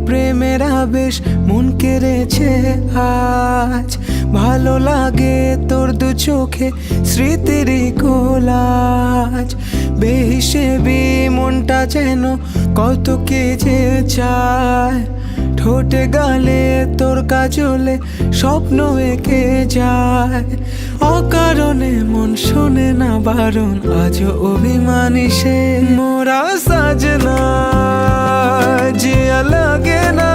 প্রেমের আবেশ মন কেড়েছে আজ। ভালো লাগে তোর দু চোখে স্মৃতির কোলাজ। বেহিসেবি মনটা যেন কত কে যে চায়। ঠোঁটে গালে তোর কাজলে স্বপ্ন এঁকে যায়। অকারণে মন শোনে না বারণ, আজও অভিমানী সে। মোরা সাজনা জিয়া লাগে না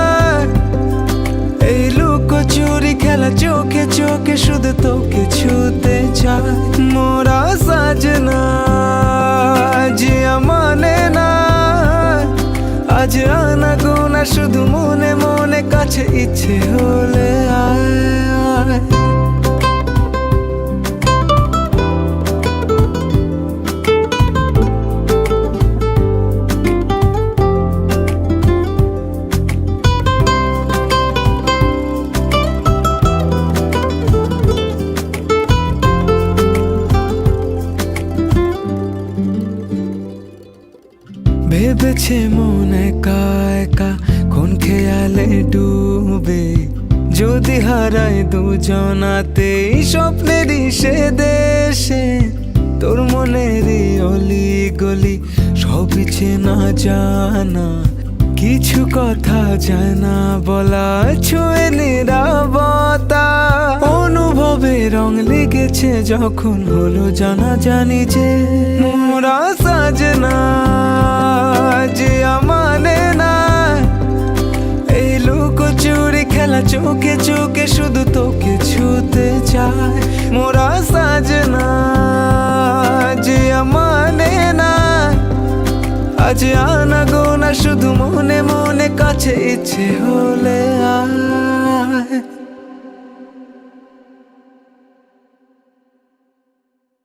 এই লুকোচুরি খেলা, চোখে চোখে শুধু তোকে ছুতে চায়। মোরা সাজনা জিয়া মানে না আজ আনা গোনা, শুধু মনে মনে কাছে ইচ্ছে হলে আয় আয়। ভেবেছে মন একা একা কোন খেয়ালে ডুবে, যদি হারায় দুজনাতেই স্বপ্নেরই সে দেশে। তোর মনেরই অলি গলি সবই চেনা জানা, কিছু কথা যায় না বলা, ছুঁয়ে নীরবতা। অনুভবে রং লেগেছে যখন হলো জানা জানি যে মোরা সাজনা জিয়া মানে না এই লুকোচুরি খেলা, চোখে চোখে শুধু তোকে ছুতে চায়। মোরা সাজনা জিয়া মানে না আজ আনা গোনা, শুধু মনে মনে কাছে ইচ্ছে হলে আয়।